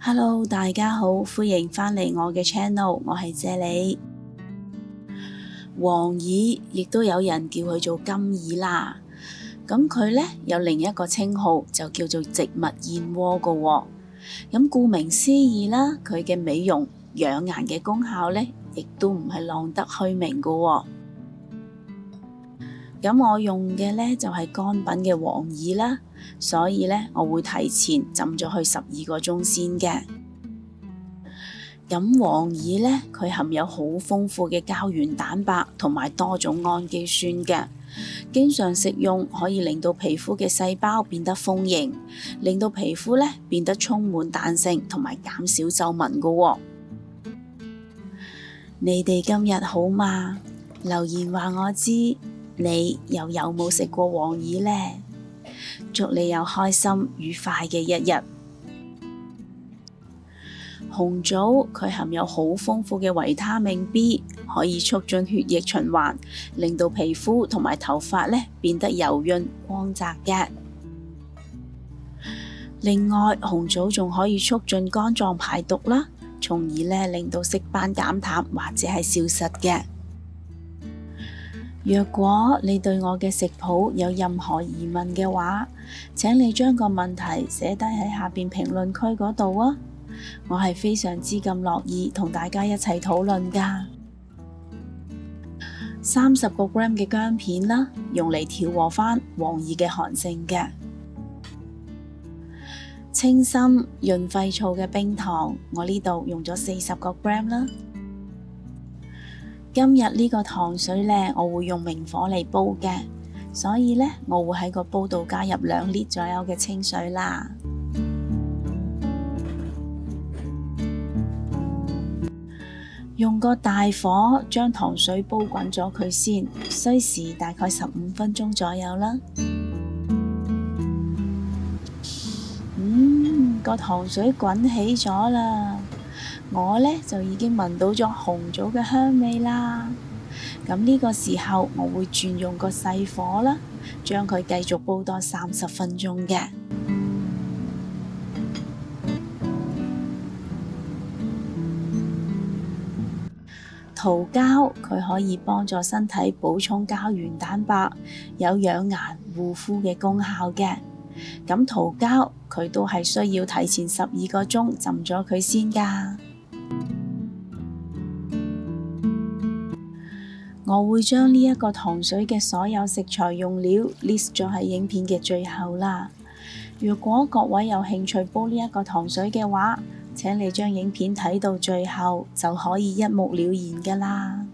Hello，大家好，歡迎返嚟我嘅 channel，我係謝理。黃耳亦都有人叫佢做金耳啦，咁佢呢有另一個稱號就叫做植物燕窩噶喎。咁顧名思義啦，佢嘅美容養顏嘅功效呢，亦都唔係浪得虛名噶喎。咁我用嘅呢就係乾品嘅黃耳啦，所以呢我會提前浸咗佢12個鐘先嘅。咁黃耳呢，佢含有好豐富嘅膠原蛋白同埋多種氨基酸嘅，經常食用可以令到皮膚嘅細胞變得豐盈，令到皮膚呢變得充滿彈性同埋減少皺紋噶喎。你哋今日好嗎？留言話我知，你又有冇食過黃耳呢？祝你有開心愉快嘅一日。紅棗佢含有好豐富嘅維他命 B， 可以促進血液循環，令到皮膚同埋頭髮呢變得柔潤光澤嘅。另外，紅棗仲可以促進肝臟排毒啦，從而呢令到色斑減淡或者係消失嘅。若果你對我嘅食譜有任何疑問嘅話，請你將個問題寫低喺下邊評論區嗰度啊！我係非常之咁樂意同大家一齊討論㗎。30個 gram 嘅薑片啦，用嚟調和返黃耳嘅寒性嘅。清心潤肺燥嘅冰糖，我呢度用咗40個 gram 啦。今日呢個糖水呢，我會用明火嚟煲嘅，所以呢，我會喺個煲度加入2 litre 左右嘅清水啦。用個大火將糖水煲滾咗佢先，需時大概15分鐘左右啦。個糖水滾起咗啦，我呢就已經聞到咗紅棗嘅香味啦。咁呢個時候我會轉用個細火啦，將佢繼續煲多30分鐘嘅。桃膠佢可以幫助身體補充膠原蛋白，有養顏護膚嘅功效嘅。咁桃膠佢都係需要提前12個鐘浸咗佢先㗎。我會將呢一個糖水嘅所有食材用料 list 咗喺影片嘅最後啦。如果各位有興趣煲呢一個糖水嘅話，請你將影片睇到最後，就可以一目了然㗎啦。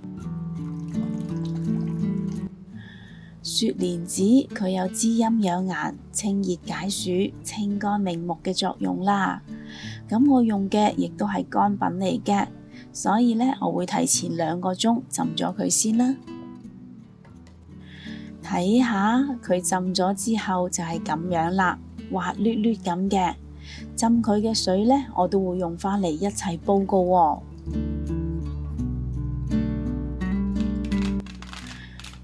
雪蓮子佢有滋陰養顏、清熱解暑、清肝明目嘅作用啦。咁我用嘅亦都係乾品嚟嘅，所以呢，我會提前2個鐘浸咗佢先啦。睇下佢浸咗之後就係咁樣啦，滑捋捋咁嘅。浸佢嘅水呢，我都會用返嚟一齊煲噶喎。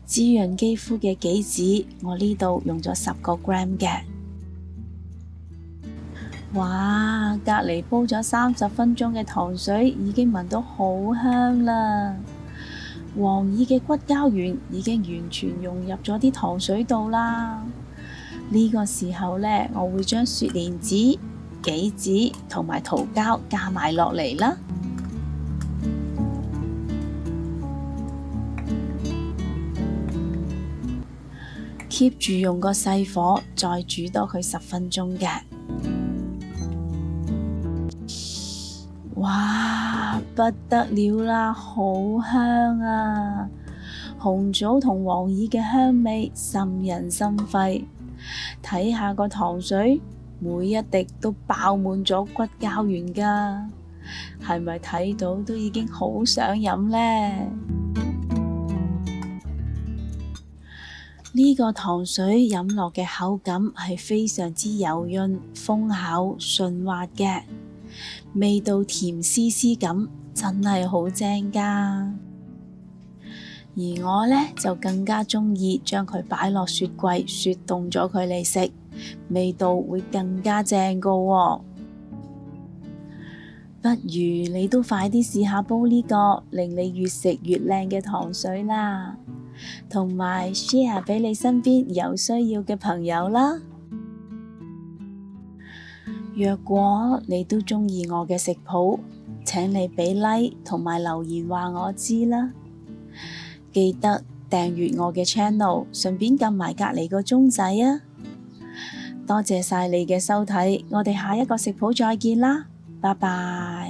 滋潤肌膚嘅杞子，我呢度用咗10個 gram 嘅。哇！隔離煲咗30分鐘嘅糖水已經聞到好香啦。黃耳嘅骨膠原已經完全融入咗啲糖水度啦。呢個時候呢，我會將雪蓮子、杞子同埋桃膠加埋落嚟啦。keep 住用個細火，再煮多佢10分鐘嘅。哇，不得了啦，好香啊！紅棗同黃耳嘅香味沁人心肺。睇下個糖水，每一滴都爆滿咗骨膠原㗎，係咪睇到都已經好想飲呢？呢個糖水飲落嘅口感係非常之柔潤、豐厚、順滑嘅，味道甜絲絲咁，真係好正㗎。而我呢，就更加鍾意將佢擺落雪櫃雪凍咗佢嚟食，味道會更加正㗎喎。不如你都快啲試下煲呢個令你越食越靚嘅糖水啦，同埋 share 俾你身邊有需要嘅朋友啦。若果你都鍾意我嘅食譜，請你俾 like 同埋留言話我知啦。記得訂閱我嘅 channel， 順便撳埋隔離個鐘仔啊！多謝晒你嘅收睇，我哋下一個食譜再見啦，拜拜。